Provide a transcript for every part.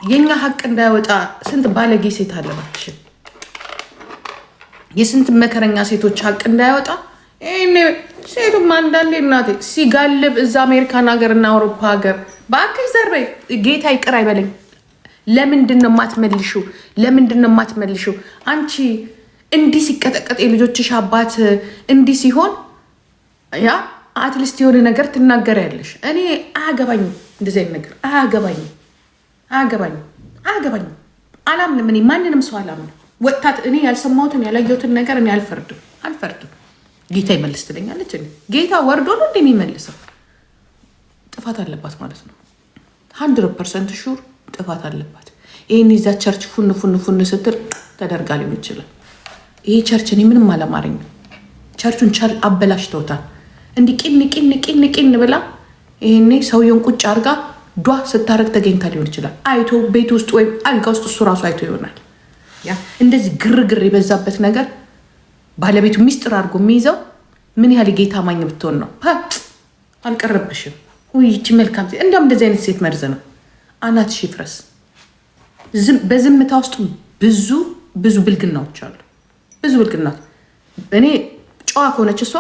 የኛ ሀቅ እንዳይወጣ ስንት ባለጌ ሴት አለ ባክሽ። የስንት መከረኛ ሴቶች ሀቅ እንዳይወጣ ሴቱም አንዳንዴ እናቴ ሲጋልብ እዛ አሜሪካን ሀገር እና አውሮፓ ሀገር በአክሽ ዘርቤ ጌታ ይቅር አይበለኝ። ለምንድን ነው የማትመልሺው? ለምንድን ነው የማትመልሺው? አንቺ እንዲህ ሲቀጠቀጥ የልጆችሽ አባት እንዲህ ሲሆን ያ አትሊስት የሆነ ነገር ትናገሪያለሽ። እኔ አያገባኝም፣ እንደዚህ አይነት ነገር አያገባኝም፣ አያገባኝም። አላምንም፣ እኔ ማንንም ሰው አላምንም። ወጣት እኔ ያልሰማሁትን ያላየሁትን ነገር እኔ አልፈርድም። ጌታ ይመልስ ትለኛለች። ጌታ ወርዶ ነው እንደሚመልሰው። ጥፋት አለባት ማለት ነው። 100% ሹር ጥፋት አለባት። ይህን ይዛ ቸርች ፉን ስትል ተደርጋ ሊሆን ይችላል። ይሄ ቸርች እኔ ምንም አላማረኝም። ቸርቹን ቻል አበላሽተውታል። እንዲህ ቂን ብላ ይሄኔ ሰውየውን ቁጭ አርጋ ዷ ስታረግ ተገኝታ ሊሆን ይችላል። አይቶ ቤት ውስጥ ወይም አልጋ ውስጥ እሱ ራሱ አይቶ ይሆናል። ያ እንደዚህ ግርግር የበዛበት ነገር ባለቤቱ ሚስጥር አድርጎ የሚይዘው ምን ያህል ጌታ ማኝ ብትሆን ነው? አልቀረብሽም። ይቺ መልካም ሴት እንዲያውም እንደዚህ አይነት ሴት መርዝ ነው። አናትሽ ይፍረስ። በዝምታ ውስጥ ብዙ ብልግናዎች አሉ። ብዙ ብልግናት። እኔ ጨዋ ከሆነች እሷ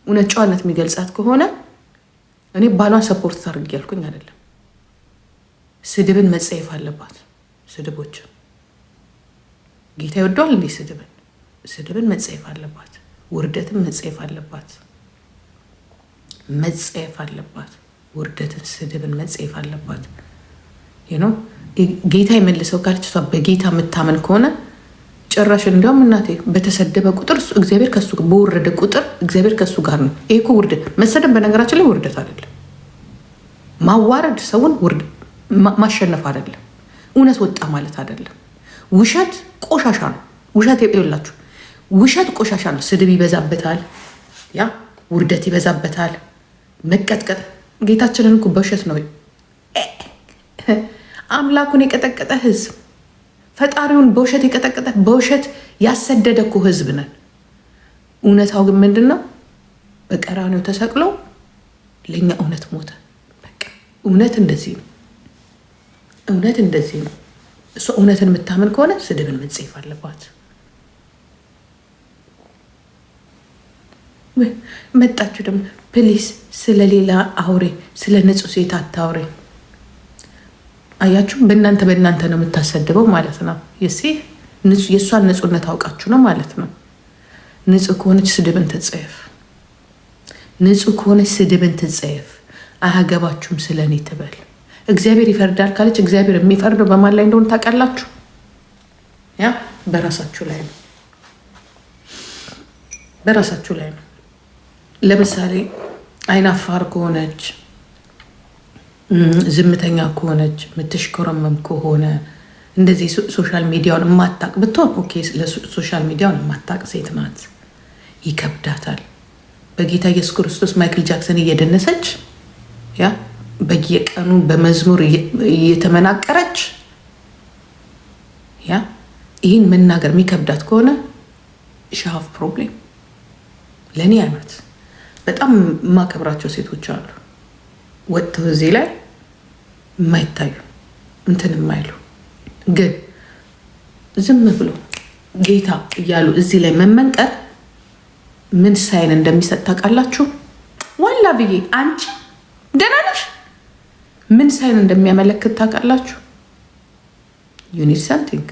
እውነት ጨዋነት የሚገልጻት ከሆነ እኔ ባሏን ሰፖርት ታርግ ያልኩኝ አይደለም። ስድብን መጸየፍ አለባት። ስድቦችን ጌታ ይወደዋል እንዴ? ስድብን መጸየፍ አለባት። ውርደትን መጸየፍ አለባት። ውርደትን፣ ስድብን መጸየፍ አለባት። ጌታ የመልሰው ካለች እሷ በጌታ የምታመን ከሆነ ጭራሽ እንዲያውም እናቴ በተሰደበ ቁጥር እግዚአብሔር ከሱ በወረደ ቁጥር እግዚአብሔር ከሱ ጋር ነው። ይሄ እኮ ውርደት መሰደብ በነገራችን ላይ ውርደት አይደለም። ማዋረድ ሰውን ማሸነፍ አይደለም። እውነት ወጣ ማለት አይደለም። ውሸት ቆሻሻ ነው። ውሸት ይኸውላችሁ፣ ውሸት ቆሻሻ ነው። ስድብ ይበዛበታል፣ ያ ውርደት ይበዛበታል፣ መቀጥቀጥ። ጌታችንን እኮ በውሸት ነው አምላኩን የቀጠቀጠ ህዝብ፣ ፈጣሪውን በውሸት የቀጠቀጠ በውሸት ያሰደደ እኮ ህዝብ ነን። እውነታው ግን ምንድን ነው? በቀራንዮ ተሰቅሎ ለእኛ እውነት ሞተ። በቃ እውነት እንደዚህ ነው። እውነት እንደዚህ ነው። እሷ እውነትን የምታምን ከሆነ ስድብን መጸየፍ አለባት። መጣችሁ ደግሞ ፕሊስ ስለሌላ አውሬ፣ ስለ ንጹህ ሴት አታውሬ። አያችሁ፣ በእናንተ ነው የምታሰድበው ማለት ነው። የእሷን ንጹህነት አውቃችሁ ነው ማለት ነው። ንጹህ ከሆነች ስድብን ትጸየፍ። ንጹህ ከሆነች ስድብን ትጸየፍ። አያገባችሁም ስለ እኔ ትበል። እግዚአብሔር ይፈርዳል ካለች እግዚአብሔር የሚፈርደው በማን ላይ እንደሆነ ታውቃላችሁ? ያ በራሳችሁ ላይ ነው። በራሳችሁ ላይ ነው። ለምሳሌ አይናፋር ከሆነች፣ ዝምተኛ ከሆነች፣ የምትሽኮረመም ከሆነ፣ እንደዚህ ሶሻል ሚዲያውን የማታቅ ብትሆን ኦኬ። ለሶሻል ሚዲያውን የማታቅ ሴት ናት፣ ይከብዳታል። በጌታ ኢየሱስ ክርስቶስ ማይክል ጃክሰን እየደነሰች ያ በየቀኑ በመዝሙር እየተመናቀረች ያ ይህን መናገር የሚከብዳት ከሆነ ሻፍ ፕሮብሌም። ለእኔ አይነት በጣም የማከብራቸው ሴቶች አሉ፣ ወጥተው እዚህ ላይ የማይታዩ እንትን የማይሉ ግን ዝም ብሎ ጌታ እያሉ እዚህ ላይ መመንቀር ምን ሳይን እንደሚሰጥ ታውቃላችሁ? ዋላ ብዬ አንቺ ደህና ነሽ ምን ሳይን እንደሚያመለክት ታውቃላችሁ? ዩኒት ሰምቲንግ።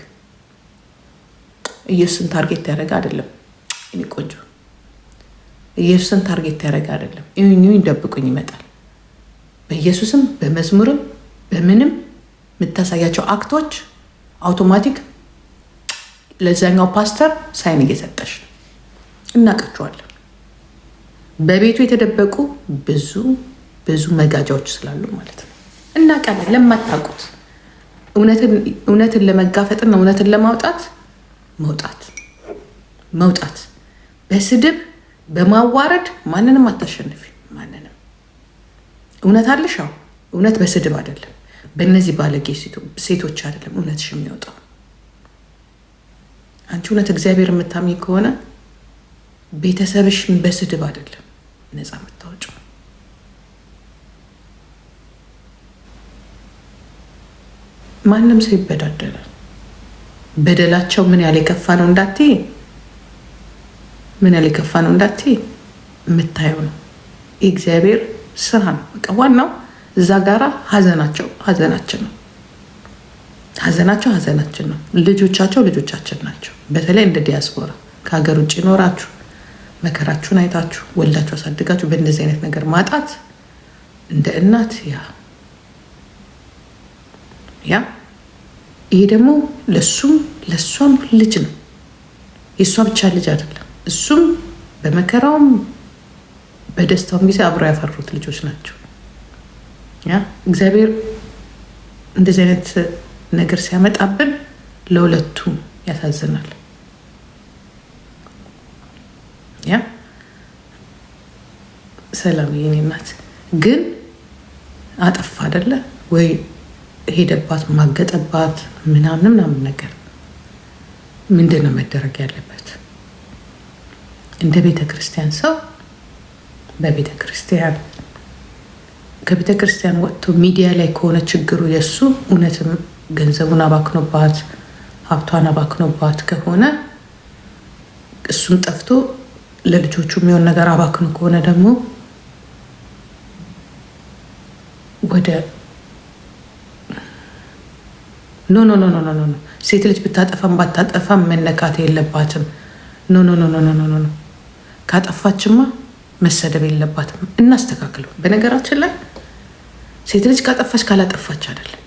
ኢየሱስን ታርጌት ያደረገ አይደለም። እኔ ቆንጆ ኢየሱስን ታርጌት ያደረገ አይደለም። ይሁን ደብቁኝ ይመጣል። በኢየሱስም በመዝሙርም በምንም የምታሳያቸው አክቶች አውቶማቲክ ለዛኛው ፓስተር ሳይን እየሰጠሽ ነው። እናውቃቸዋለን። በቤቱ የተደበቁ ብዙ መጋጃዎች ስላሉ ማለት ነው። እናውቃለን። ለማታውቁት እውነትን ለመጋፈጥና እውነትን ለማውጣት መውጣት በስድብ በማዋረድ ማንንም አታሸንፊ። ማንንም እውነት አለሻው። እውነት በስድብ አይደለም፣ በእነዚህ ባለጌ ሴቶች አይደለም እውነትሽ የሚወጣው። አንቺ እውነት እግዚአብሔር የምታምኝ ከሆነ ቤተሰብሽን በስድብ አይደለም ነፃ የምታወጪው። ማንም ሰው ይበዳደላል። በደላቸው ምን ያህል የከፋ ነው እንዳትይ፣ ምን ያህል የከፋ ነው እንዳትይ የምታየው ነው። የእግዚአብሔር ስራ ነው። በቃ ዋናው እዛ ጋራ ሀዘናቸው ሀዘናችን ነው። ሀዘናቸው ሀዘናችን ነው። ልጆቻቸው ልጆቻችን ናቸው። በተለይ እንደ ዲያስፖራ ከሀገር ውጭ ይኖራችሁ መከራችሁን አይታችሁ ወልዳችሁ አሳድጋችሁ በእንደዚህ አይነት ነገር ማጣት እንደ እናት ያ ይሄ ደግሞ ለሱም ለሷም ልጅ ነው። የእሷ ብቻ ልጅ አይደለም። እሱም በመከራውም በደስታውም ጊዜ አብረው ያፈሩት ልጆች ናቸው። ያ እግዚአብሔር እንደዚህ አይነት ነገር ሲያመጣብን ለሁለቱ ያሳዝናል። ያ ሰላም የኔ እናት ግን አጠፋ አይደለ ወይ ሄደባት ማገጠባት ምናምን ነገር ምንድን ነው መደረግ ያለበት? እንደ ቤተ ክርስቲያን ሰው በቤተ ክርስቲያን ከቤተ ክርስቲያን ወጥቶ ሚዲያ ላይ ከሆነ ችግሩ የእሱ እውነትም ገንዘቡን አባክኖባት ሀብቷን አባክኖባት ከሆነ እሱም ጠፍቶ ለልጆቹ የሚሆን ነገር አባክኖ ከሆነ ደግሞ ወደ ኖ ሴት ልጅ ብታጠፋም ባታጠፋም መነካት የለባትም። ኖ ካጠፋችማ መሰደብ የለባትም። እናስተካክለው። በነገራችን ላይ ሴት ልጅ ካጠፋች ካላጠፋች አይደለም፣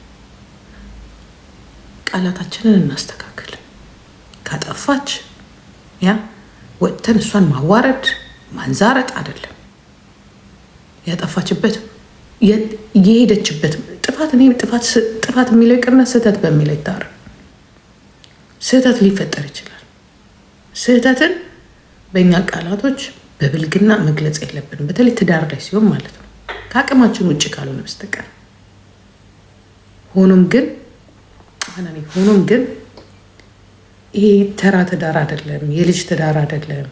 ቃላታችንን እናስተካክል። ካጠፋች ያ ወጥተን እሷን ማዋረድ ማንዛረጥ አይደለም። ያጠፋችበት የሄደችበት ጥፋት የሚለው ይቅርና ስህተት በሚለው ይታረ ስህተት ሊፈጠር ይችላል። ስህተትን በእኛ ቃላቶች በብልግና መግለጽ የለብንም። በተለይ ትዳር ላይ ሲሆን ማለት ነው፣ ከአቅማችን ውጭ ካልሆነ በስተቀር። ሆኖም ግን ይሄ ተራ ትዳር አይደለም፣ የልጅ ትዳር አይደለም።